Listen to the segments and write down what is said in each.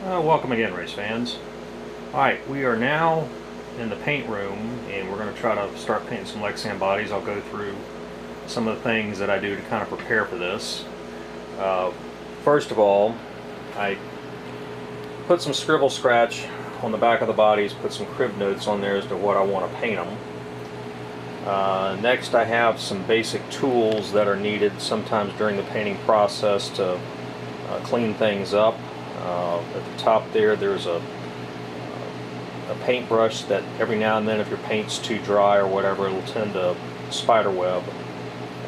Welcome again, race fans. Alright, we are now in the paint room and we're going to try to start painting some Lexan bodies. I'll go through some of the things that I do to kind of prepare for this. First of all, I put some scribble scratch on the back of the bodies, put some crib notes on there as to what I want to paint them. Next, I have some basic tools that are needed sometimes during the painting process to clean things up. At the top there's a paintbrush that every now and then, if your paint's too dry or whatever, it'll tend to spider web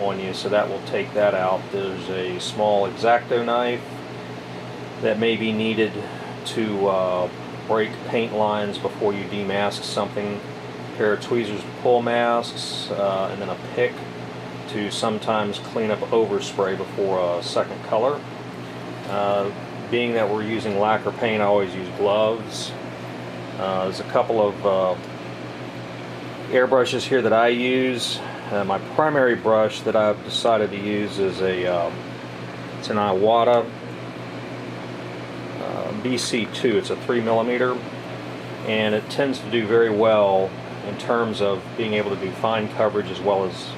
on you, so that will take that out. There's a small X-Acto knife that may be needed to break paint lines before you demask something. A pair of tweezers to pull masks, and then a pick to sometimes clean up overspray before a second color. Being that we're using lacquer paint, I always use gloves. There's a couple of airbrushes here that I use. My primary brush that I've decided to use is it's an Iwata BC2. It's a 3mm, and it tends to do very well in terms of being able to do fine coverage as well as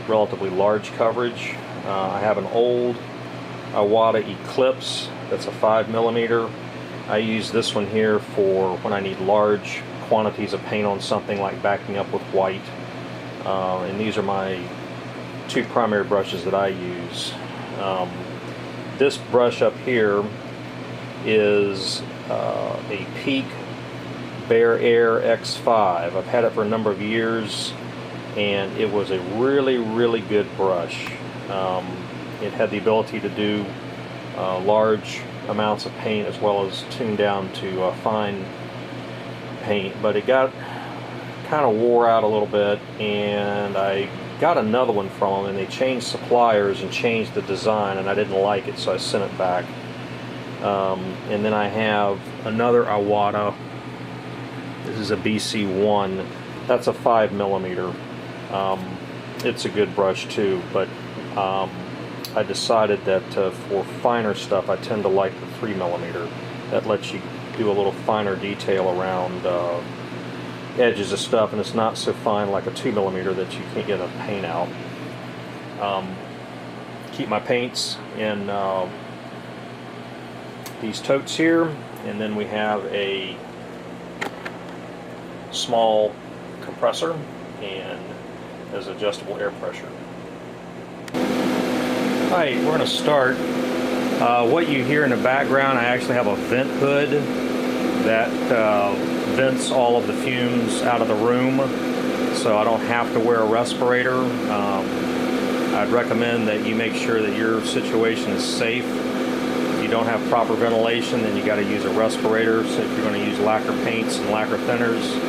relatively large coverage. I have an old Iwata Eclipse that's a 5mm. I use this one here for when I need large quantities of paint on something, like backing up with white. And these are my two primary brushes that I use. This brush up here is a Peak Bare Air X5. I've had it for a number of years, and it was a really good brush. It had the ability to do large amounts of paint as well as tune down to fine paint, but it got kind of wore out a little bit, and I got another one from them, and they changed suppliers and changed the design, and I didn't like it, so I sent it back. And then I have another Iwata. This is a BC1. That's a 5mm. It's a good brush too, but I decided that for finer stuff, I tend to like the 3mm. That lets you do a little finer detail around edges of stuff, and it's not so fine like a 2mm that you can't get enough paint out. Keep my paints in these totes here, and then we have a small compressor and there's adjustable air pressure. Alright, we're going to start. What you hear in the background, I actually have a vent hood that vents all of the fumes out of the room, so I don't have to wear a respirator. I'd recommend that you make sure that your situation is safe. If you don't have proper ventilation, then you got to use a respirator, so if you're going to use lacquer paints and lacquer thinners.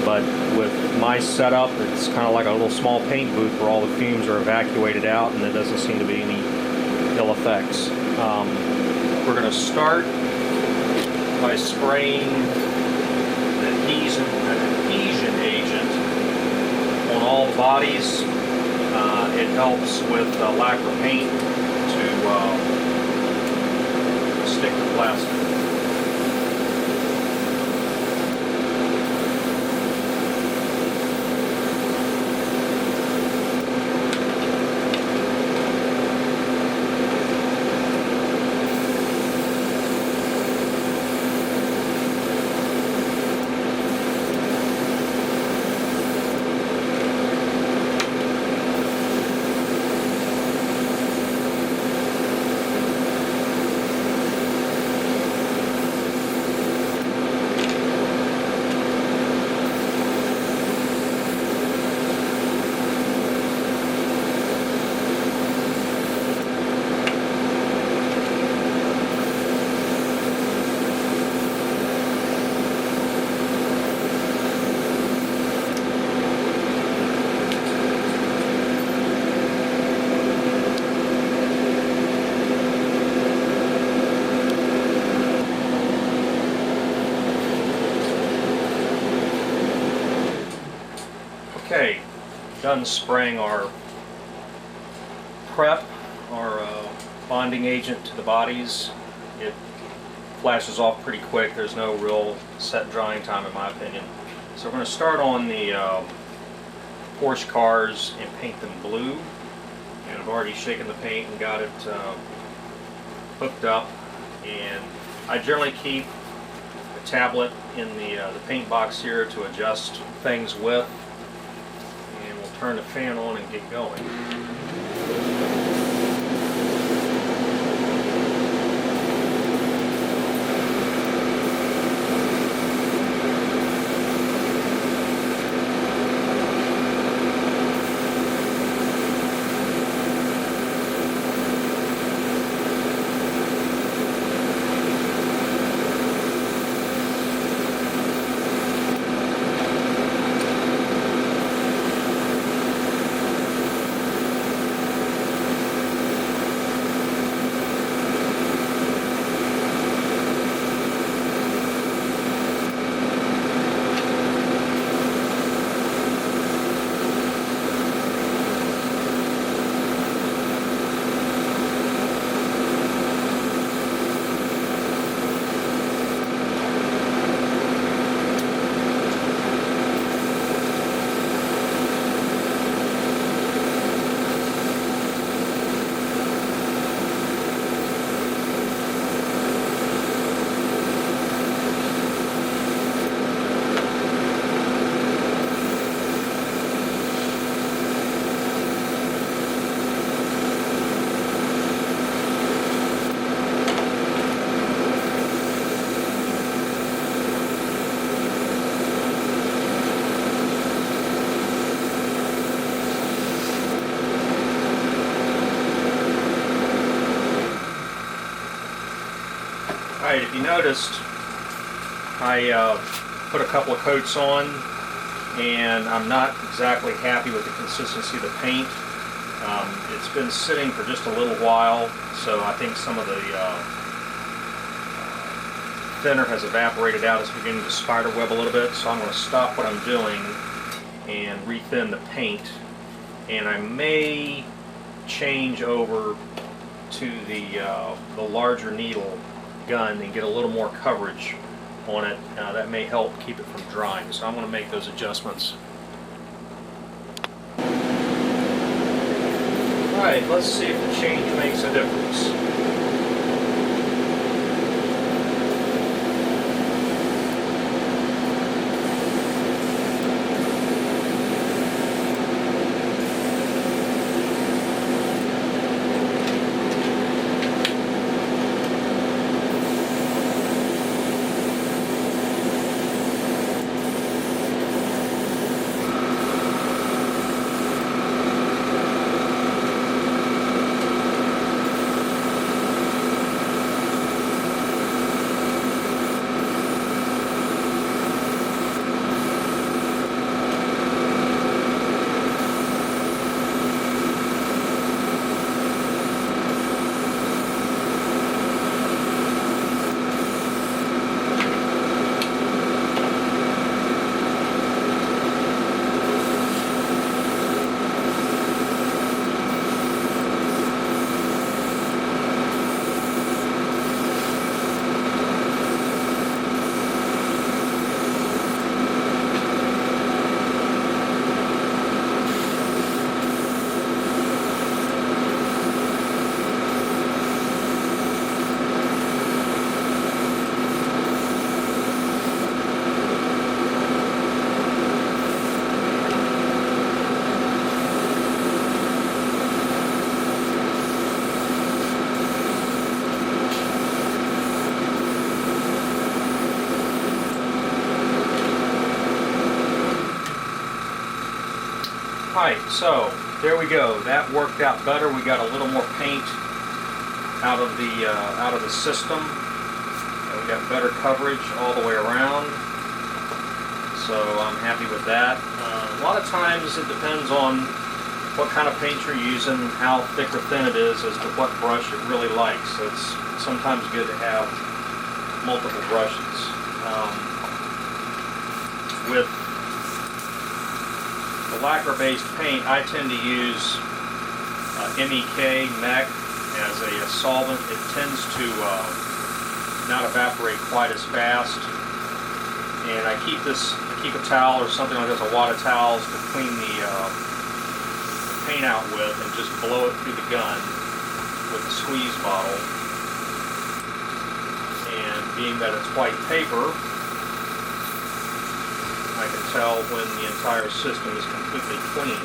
But with my setup, it's kind of like a little small paint booth where all the fumes are evacuated out, and there doesn't seem to be any ill effects. We're going to start by spraying an adhesion agent on all the bodies. It helps with lacquer paint to stick to plastic. Okay, done spraying our prep, our bonding agent to the bodies. It flashes off pretty quick. There's no real set drying time in my opinion. So we're going to start on the Porsche cars and paint them blue. And I've already shaken the paint and got it hooked up. And I generally keep a tablet in the paint box here to adjust things with. And we'll turn the fan on and get going. Alright, if you noticed, I put a couple of coats on and I'm not exactly happy with the consistency of the paint. It's been sitting for just a little while, so I think some of the thinner has evaporated out. It's beginning to spider web a little bit, so I'm going to stop what I'm doing and rethin the paint. And I may change over to the larger needle gun and get a little more coverage on it. That may help keep it from drying, so I'm going to make those adjustments. Alright, let's see if the change makes a difference. Alright, so there we go. That worked out better. We got a little more paint out of the system. And we got better coverage all the way around. So I'm happy with that. A lot of times it depends on what kind of paint you're using, how thick or thin it is, as to what brush it really likes. So it's sometimes good to have multiple brushes. With the lacquer-based paint, I tend to use MEK as a solvent. It tends to not evaporate quite as fast. And I keep a towel or something like this, a wad of towels to clean the paint out with, and just blow it through the gun with a squeeze bottle. And being that it's white paper, I can tell when the entire system is completely clean.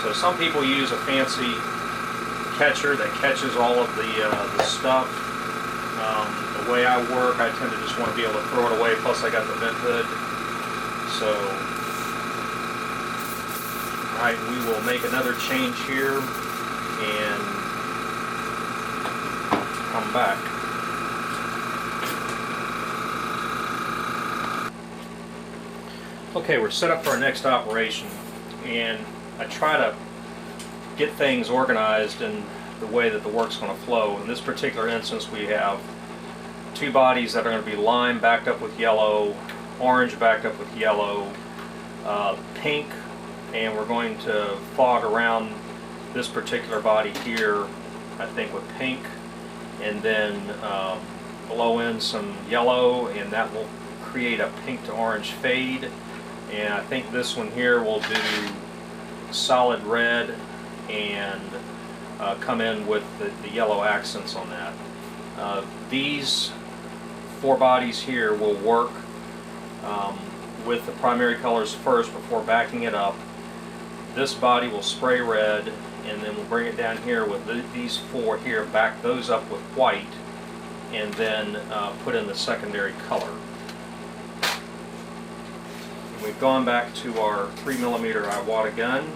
So some people use a fancy catcher that catches all of the stuff. The way I work, I tend to just want to be able to throw it away, plus I got the vent hood. So, alright, we will make another change here and come back. Okay, we're set up for our next operation, and I try to get things organized in the way that the work's going to flow. In this particular instance, we have two bodies that are going to be lime backed up with yellow, orange backed up with yellow, pink, and we're going to fog around this particular body here, I think, with pink, and then blow in some yellow, and that will create a pink to orange fade. And I think this one here will do solid red and come in with the yellow accents on that. These four bodies here will work with the primary colors first before backing it up. This body will spray red, and then we'll bring it down here with these four here, back those up with white, and then put in the secondary color. And we've gone back to our 3mm Iwata gun.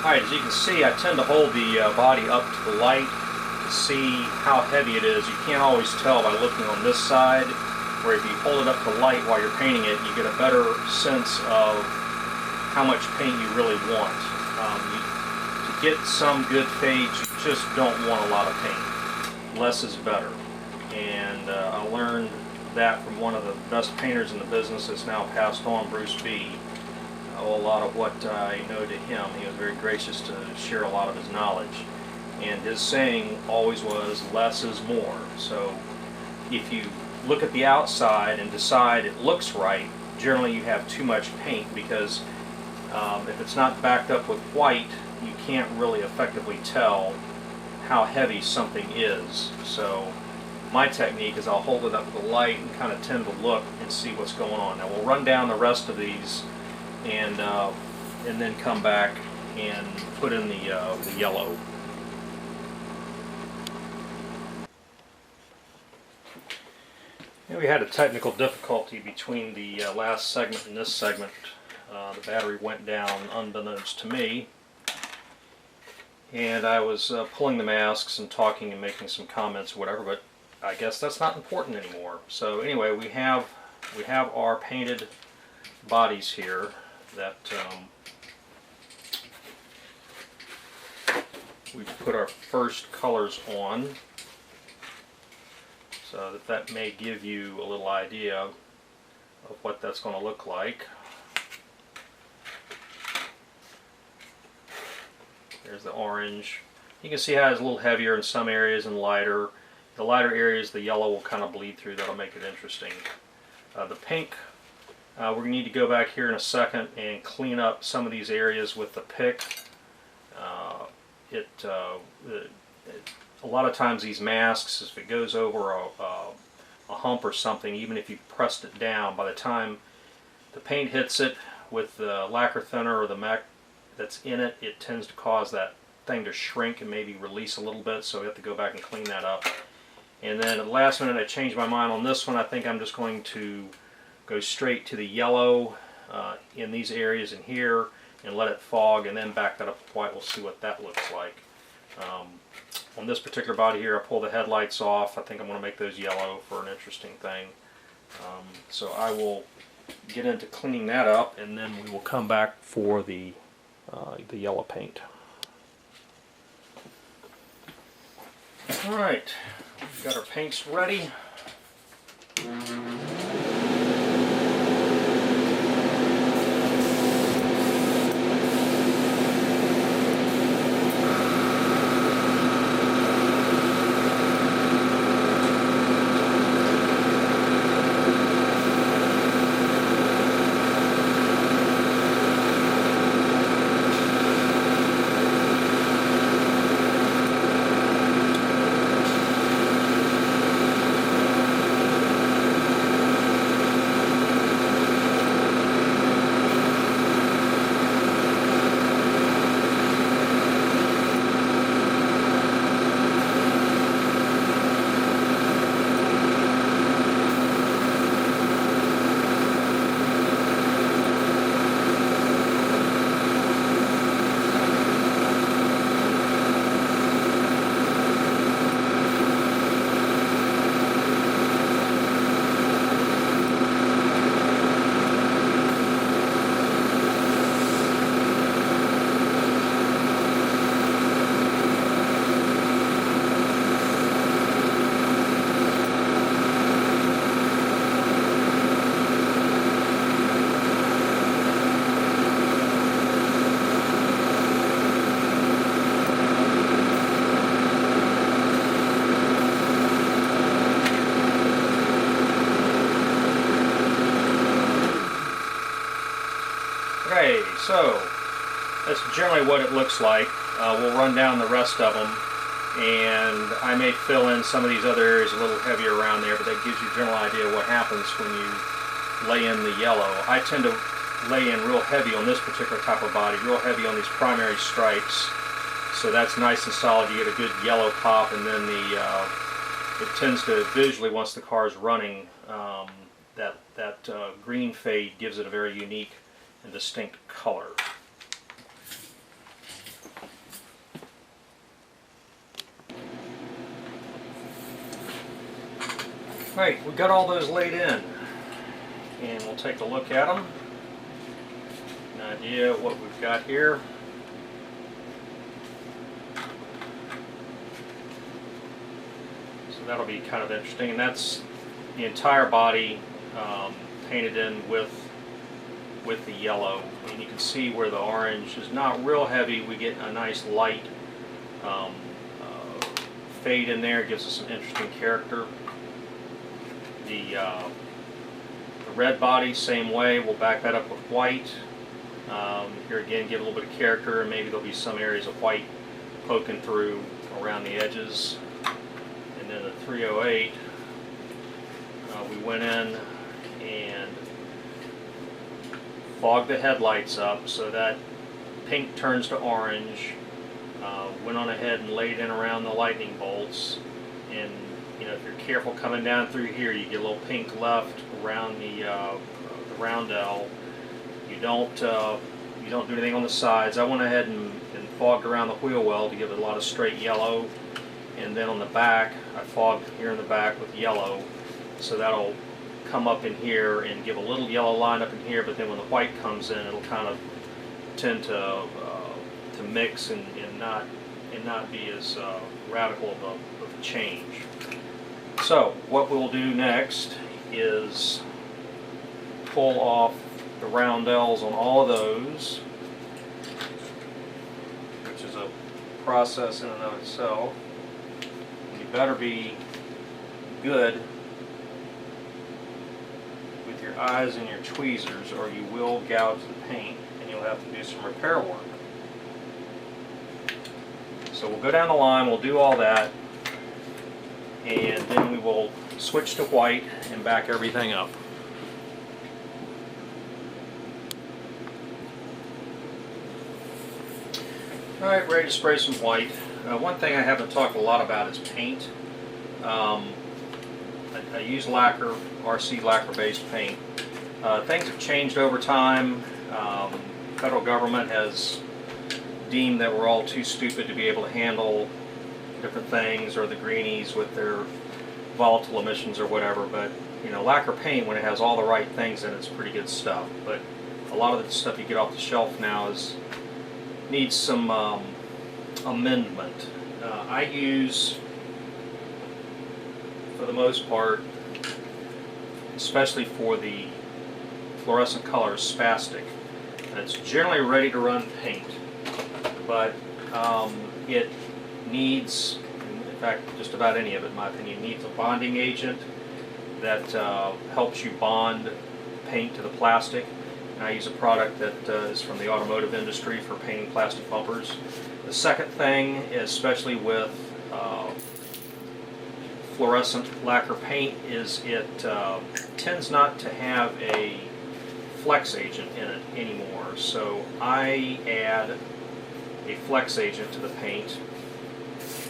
Alright, as you can see, I tend to hold the body up to the light to see how heavy it is. You can't always tell by looking on this side, where if you hold it up to light while you're painting it, you get a better sense of how much paint you really want. To get some good fades, you just don't want a lot of paint. Less is better. And I learned that from one of the best painters in the business that's now passed on, Bruce B. A lot of what I know to him. He was very gracious to share a lot of his knowledge. And his saying always was, less is more. So if you look at the outside and decide it looks right, generally you have too much paint, because if it's not backed up with white, you can't really effectively tell how heavy something is. So my technique is I'll hold it up to the light and kind of tend to look and see what's going on. Now we'll run down the rest of these and then come back and put in the yellow. And we had a technical difficulty between the last segment and this segment. The battery went down unbeknownst to me, and I was pulling the masks and talking and making some comments or whatever, but I guess that's not important anymore. So anyway, we have our painted bodies here that we've put our first colors on, so that may give you a little idea of what that's going to look like. There's the orange. You can see how it's a little heavier in some areas and lighter. The lighter areas, the yellow will kind of bleed through. That'll make it interesting. The pink, we're going to need to go back here in a second and clean up some of these areas with the pick. A lot of times these masks, if it goes over a hump or something, even if you pressed it down, by the time the paint hits it with the lacquer thinner or the MAC that's in it, it tends to cause that thing to shrink and maybe release a little bit, so we have to go back and clean that up. And then at the last minute I changed my mind on this one. I think I'm just going to go straight to the yellow in these areas in here and let it fog, and then back that up with white. We'll see what that looks like. On this particular body here, I pull the headlights off. I think I'm going to make those yellow for an interesting thing. So I will get into cleaning that up, and then we will come back for the yellow paint. Alright, we've got our paints ready. Okay, so that's generally what it looks like. We'll run down the rest of them, and I may fill in some of these other areas a little heavier around there, but that gives you a general idea of what happens when you lay in the yellow. I tend to lay in real heavy on this particular type of body, real heavy on these primary stripes, so that's nice and solid. You get a good yellow pop, and then it tends to visually, once the car is running, that green fade gives it a very unique and distinct color. Right, we've got all those laid in, and we'll take a look at them. An idea of what we've got here. So that'll be kind of interesting, and that's the entire body painted in with the yellow, and you can see where the orange is not real heavy. We get a nice light fade in there. It gives us some interesting character. The red body, same way. We'll back that up with white. Here again, give a little bit of character, and maybe there'll be some areas of white poking through around the edges. And then the 308, we went in and fogged the headlights up so that pink turns to orange. Went on ahead and laid in around the lightning bolts, and you know, if you're careful coming down through here, you get a little pink left around the roundel. You don't do anything on the sides. I went ahead and fogged around the wheel well to give it a lot of straight yellow, and then on the back I fogged here in the back with yellow, so that'll come up in here and give a little yellow line up in here, but then when the white comes in, it'll kind of tend to mix and not be as radical of a change. So what we'll do next is pull off the roundels on all of those, which is a process in and of itself. You better be good with your eyes and your tweezers, or you will gouge the paint and you'll have to do some repair work. So we'll go down the line, we'll do all that, and then we will switch to white and back everything up. Alright, ready to spray some white. One thing I haven't talked a lot about is paint. I use lacquer, RC lacquer-based paint. Things have changed over time. Federal government has deemed that we're all too stupid to be able to handle different things, or the greenies with their volatile emissions or whatever. But you know, lacquer paint, when it has all the right things in it, it's pretty good stuff. But a lot of the stuff you get off the shelf now needs some amendment. I use, for the most part, especially for the fluorescent colors, spastic. And it's generally ready to run paint, but it needs, in fact just about any of it in my opinion, needs a bonding agent that helps you bond paint to the plastic. And I use a product that is from the automotive industry for painting plastic bumpers. The second thing, especially with fluorescent lacquer paint, is it tends not to have a flex agent in it anymore. So I add a flex agent to the paint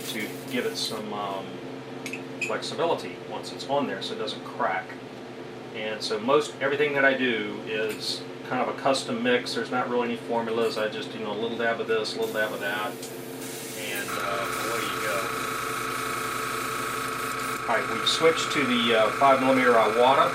to give it some flexibility once it's on there, so it doesn't crack. And so everything that I do is kind of a custom mix. There's not really any formulas. I just, a little dab of this, a little dab of that, and away you go. All right, we've switched to the 5mm Iwata.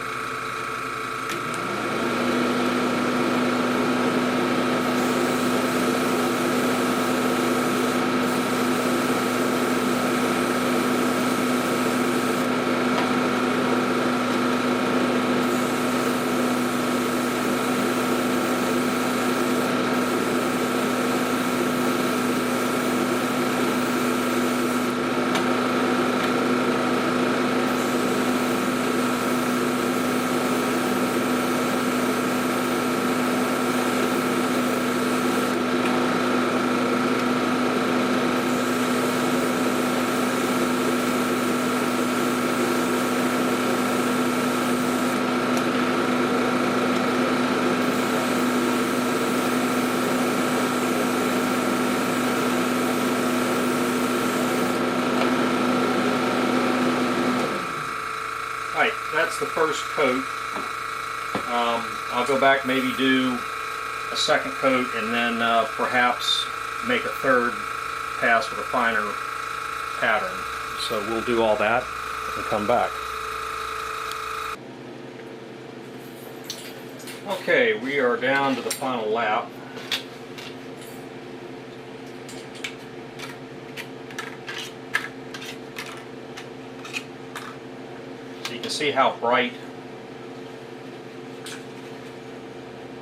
Alright, that's the first coat. I'll go back, maybe do a second coat, and then perhaps make a third pass with a finer pattern. So we'll do all that and come back. Okay, we are down to the final lap. So you can see how bright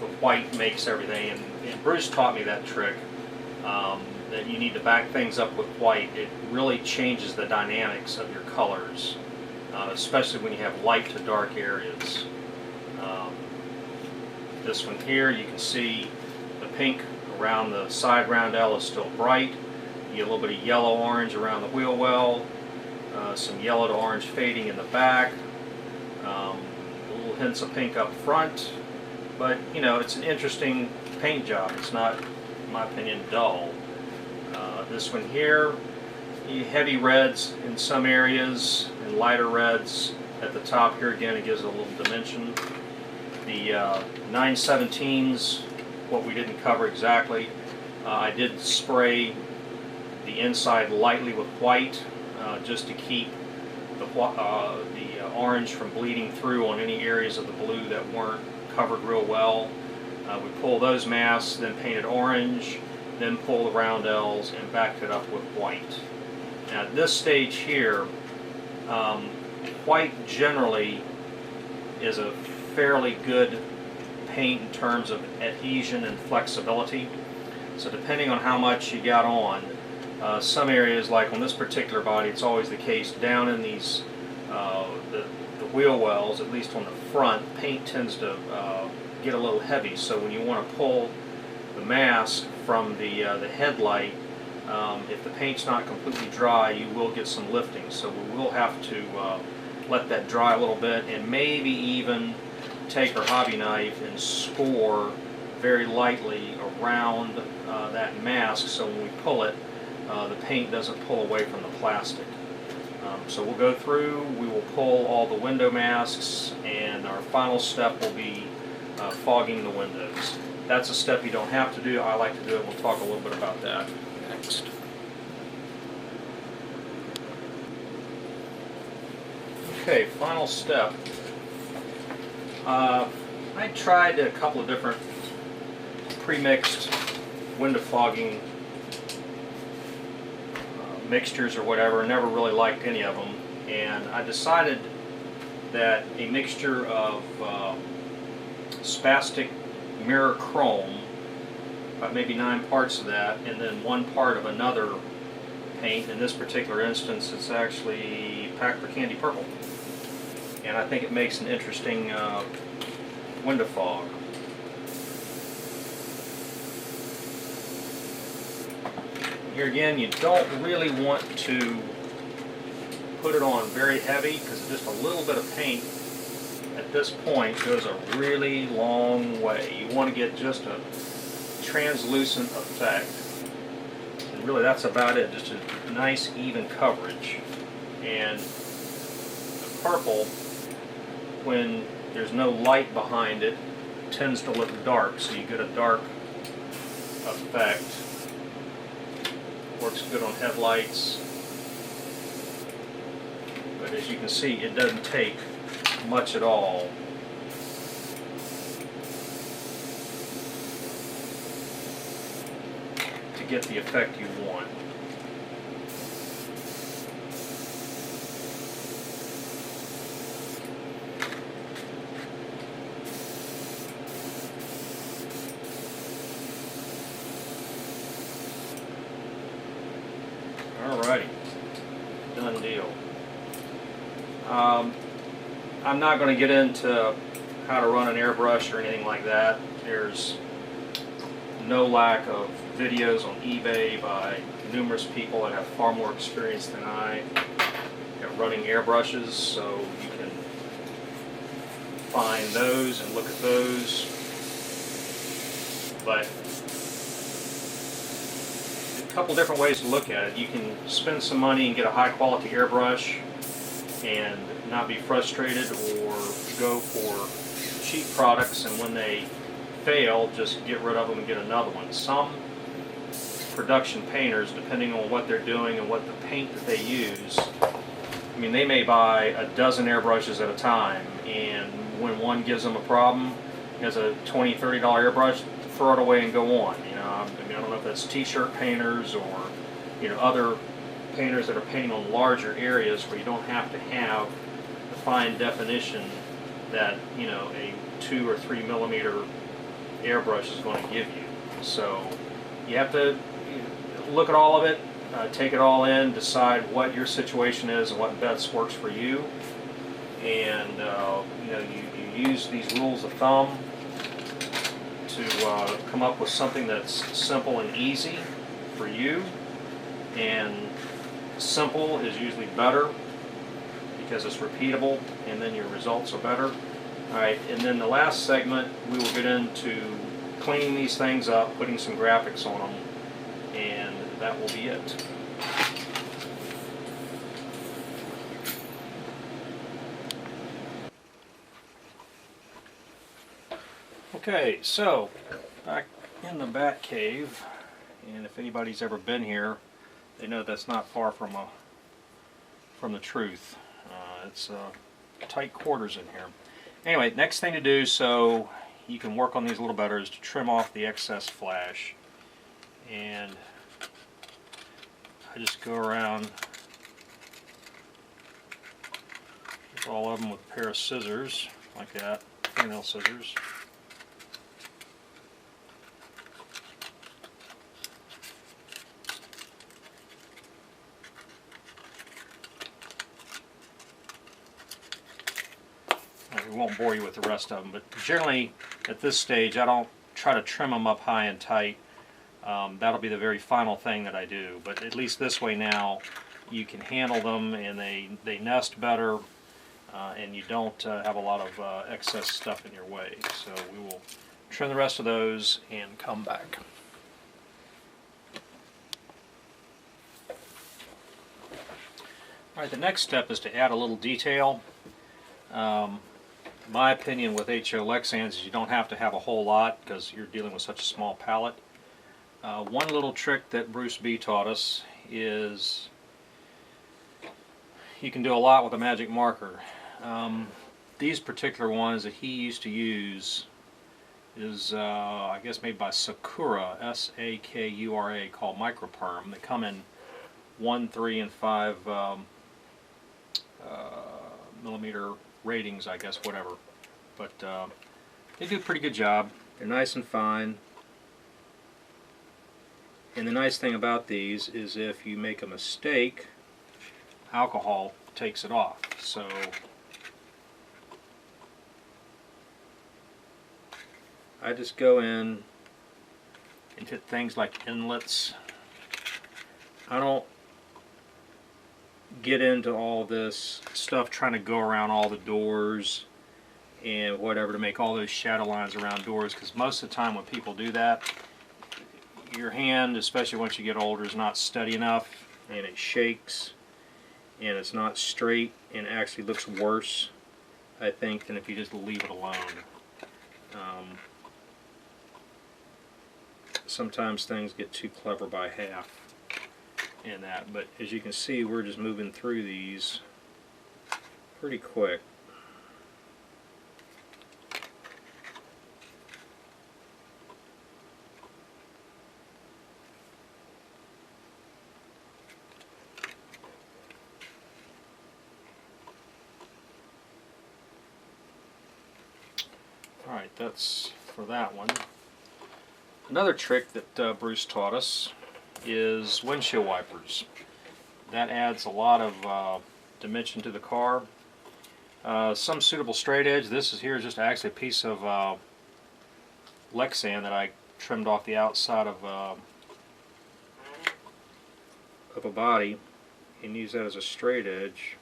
the white makes everything, and Bruce taught me that trick, that you need to back things up with white. It really changes the dynamics of your colors, especially when you have light to dark areas. This one here, you can see the pink around the side roundel is still bright. You get a little bit of yellow-orange around the wheel well, some yellow to orange fading in the back, little hints of pink up front. But, you know, it's an interesting paint job. It's not, in my opinion, dull. This one here, heavy reds in some areas and lighter reds at the top here. Again, it gives it a little dimension. The 917s what we didn't cover exactly. I did spray the inside lightly with white just to keep the orange from bleeding through on any areas of the blue that weren't covered real well. We pulled those masks, then painted orange, then pulled the roundels and backed it up with white. Now at this stage here, white generally is a fairly good paint in terms of adhesion and flexibility. So depending on how much you got on, some areas, like on this particular body, it's always the case down in these the wheel wells, at least on the front, paint tends to get a little heavy. So when you want to pull the mask from the headlight, if the paint's not completely dry, you will get some lifting. So we will have to let that dry a little bit, and maybe even take our hobby knife and score very lightly around that mask, so when we pull it, the paint doesn't pull away from the plastic. So we'll go through, we will pull all the window masks, and our final step will be fogging the windows. That's a step you don't have to do. I like to do it. We'll talk a little bit about that next. Okay, final step. I tried a couple of different pre-mixed window fogging mixtures or whatever. Never really liked any of them, and I decided that a mixture of spastic mirror chrome, about maybe 9 parts of that, and then 1 part of another paint. In this particular instance, it's actually Pack for Candy Purple, and I think it makes an interesting window fog. Here again, you don't really want to put it on very heavy, because just a little bit of paint at this point goes a really long way. You want to get just a translucent effect, and really that's about it, just a nice even coverage. And the purple, when there's no light behind it, tends to look dark, so you get a dark effect. Works good on headlights, but as you can see, it doesn't take much at all. To get the effect you want. Alrighty, done deal. I'm not going to get into how to run an airbrush or anything like that. There's no lack of videos on eBay by numerous people that have far more experience than I at running airbrushes, so you can find those and look at those. But a couple different ways to look at it. You can spend some money and get a high quality airbrush and not be frustrated, or go for cheap products, and when they fail, just get rid of them and get another one. Some production painters, depending on what they're doing and what the paint that they use, I mean, they may buy a dozen airbrushes at a time, and when one gives them a problem, as a $20, $30 airbrush, throw it away and go on. You know, I mean, I don't know if that's t-shirt painters or, you know, other painters that are painting on larger areas where you don't have to have the fine definition that, you know, a 2 or 3 millimeter airbrush is going to give you. So you have to look at all of it, take it all in, decide what your situation is and what best works for you, and you know, you use these rules of thumb to come up with something that's simple and easy for you. And simple is usually better because it's repeatable, and then your results are better. Alright, and then the last segment we will get into cleaning these things up, putting some graphics on them, and that will be it. Okay, so back in the bat cave, and if anybody's ever been here, they know that's not far from the truth. It's tight quarters in here. Anyway, next thing to do so you can work on these a little better is to trim off the excess flash. And I just go around with all of them with a pair of scissors, like that, fingernail scissors. We won't bore you with the rest of them, but generally at this stage I don't try to trim them up high and tight. That'll be the very final thing that I do, but at least this way now you can handle them and they nest better, and you don't have a lot of excess stuff in your way. So we will trim the rest of those and come back. Alright, the next step is to add a little detail. My opinion with HO Lexans is you don't have to have a whole lot because you're dealing with such a small palette. One little trick that Bruce B taught us is you can do a lot with a magic marker. These particular ones that he used to use is I guess made by Sakura, S-A-K-U-R-A, called Microperm. They come in 1, 3, and 5 millimeter ratings, I guess, whatever. But they do a pretty good job. They're nice and fine. And the nice thing about these is if you make a mistake, alcohol takes it off. So I just go in and hit things like inlets. I don't get into all this stuff trying to go around all the doors and whatever to make all those shadow lines around doors, because most of the time when people do that, your hand, especially once you get older, is not steady enough and it shakes and it's not straight and actually looks worse, I think, than if you just leave it alone. Sometimes things get too clever by half in that, but as you can see, we're just moving through these pretty quick. Alright, that's for that one. Another trick that Bruce taught us is windshield wipers. That adds a lot of dimension to the car. Some suitable straight edge. This is here is just actually a piece of Lexan that I trimmed off the outside of a body and use that as a straight edge.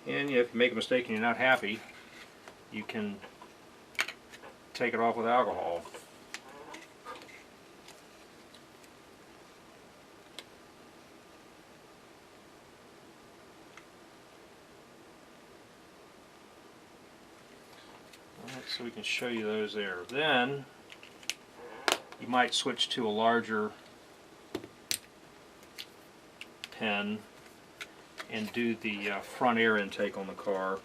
And if you make a mistake and you're not happy, you can take it off with alcohol. Alright, so we can show you those there. Then you might switch to a larger pen and do the front air intake on the car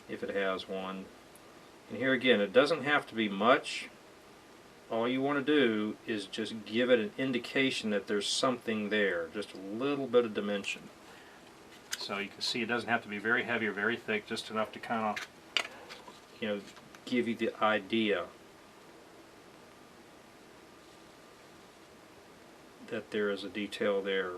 if it has one. And here again, it doesn't have to be much. All you want to do is just give it an indication that there's something there, just a little bit of dimension. So you can see it doesn't have to be very heavy or very thick, just enough to kind of, you know, give you the idea that there is a detail there.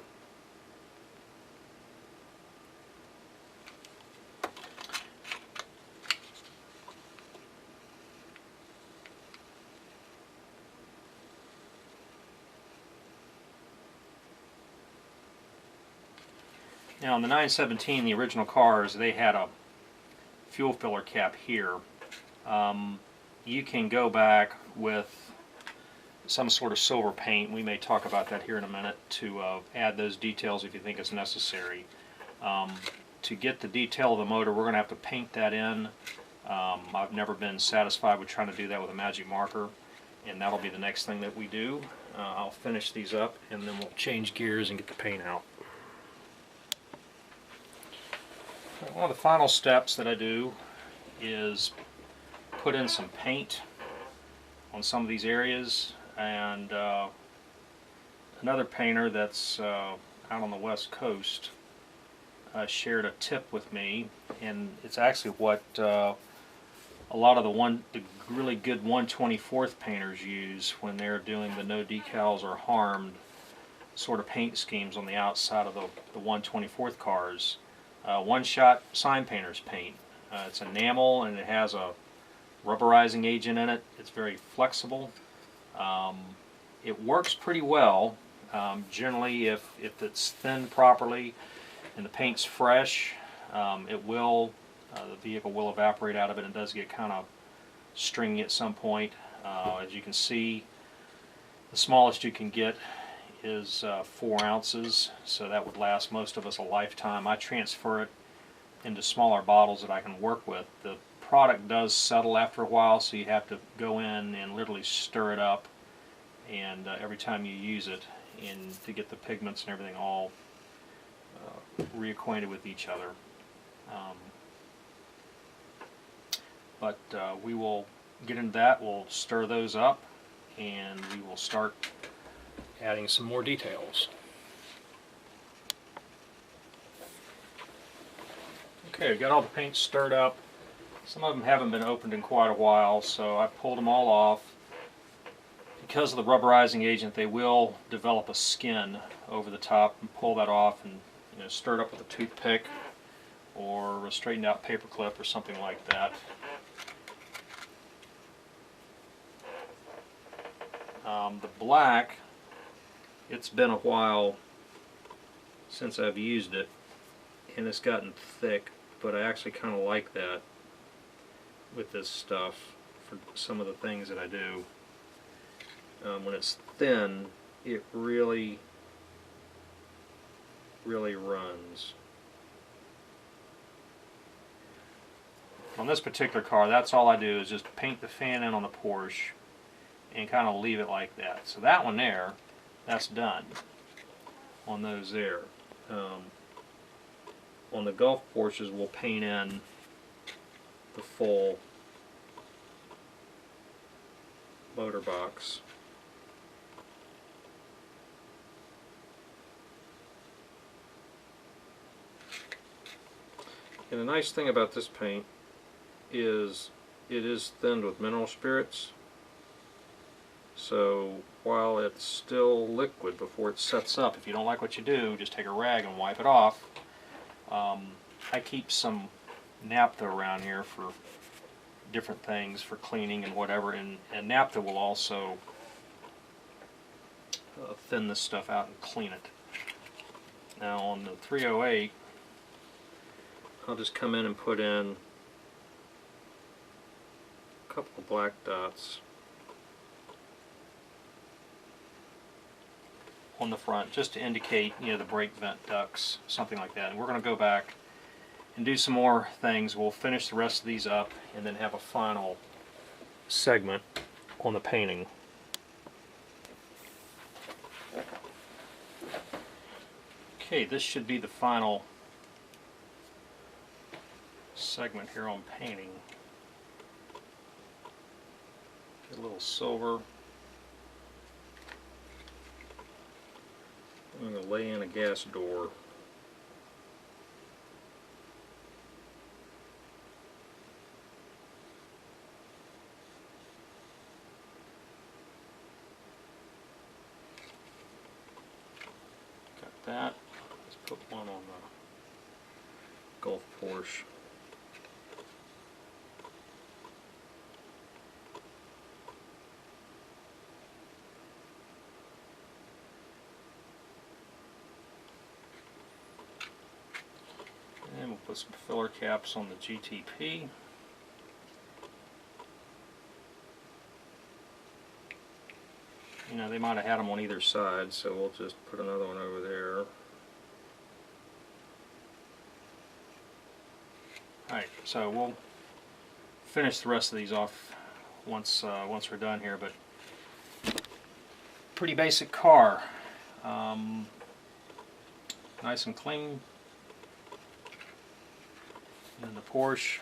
Now in the 917, the original cars, they had a fuel filler cap here. You can go back with some sort of silver paint, we may talk about that here in a minute, to add those details if you think it's necessary. To get the detail of the motor, we're going to have to paint that in I've never been satisfied with trying to do that with a magic marker, and that'll be the next thing that we do. I'll finish these up and then we'll change gears and get the paint out. One of the final steps that I do is put in some paint on some of these areas, and another painter that's out on the west coast shared a tip with me, and it's actually what a lot of the really good 1/24th painters use when they're doing the no decals or harmed sort of paint schemes on the outside of the 1/24th cars. One-shot sign painters paint. It's enamel and it has a rubberizing agent in it. It's very flexible. It works pretty well. Generally, if it's thinned properly and the paint's fresh, the vehicle will evaporate out of it and does get kind of stringy at some point. As you can see, the smallest you can get is 4 ounces, so that would last most of us a lifetime. I transfer it into smaller bottles that I can work with. The product does settle after a while, so you have to go in and literally stir it up, and every time you use it, and to get the pigments and everything all reacquainted with each other. But we will get into that. We'll stir those up, and we will start adding some more details. Okay, we've got all the paints stirred up. Some of them haven't been opened in quite a while, so I pulled them all off. Because of the rubberizing agent, they will develop a skin over the top, and pull that off and stir it up with a toothpick or a straightened out paper clip or something like that. The black, it's been a while since I've used it, and it's gotten thick, but I actually kind of like that with this stuff for some of the things that I do. When it's thin, it really runs. On this particular car, that's all I do is just paint the fan in on the Porsche and kind of leave it like that. So that one there, that's done on those there. On the Gulf Porsches, we'll paint in the full motor box. And the nice thing about this paint is it is thinned with mineral spirits. So while it's still liquid before it sets up, if you don't like what you do, just take a rag and wipe it off. I keep some naphtha around here for different things, for cleaning and whatever, and naphtha will also thin this stuff out and clean it. Now on the 308, I'll just come in and put in a couple of black dots on the front, just to indicate, the brake vent ducts, something like that. And we're going to go back and do some more things. We'll finish the rest of these up and then have a final segment on the painting. Okay, this should be the final segment here on painting. Get a little silver. I'm going to lay in a gas door. Got that. Let's put one on the Gulf Porsche. And we'll put some filler caps on the GTP. They might have had them on either side, so we'll just put another one over there. Alright, so we'll finish the rest of these off once we're done here. But pretty basic car, nice and clean. And the Porsche,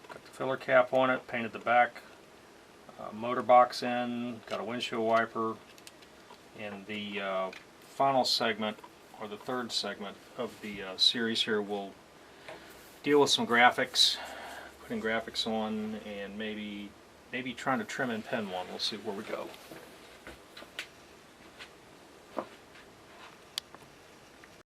got the filler cap on it, painted the back motor box in, got a windshield wiper, and the final segment, or the third segment of the series here, will deal with some graphics, putting graphics on, and maybe trying to trim and pen one. We'll see where we go.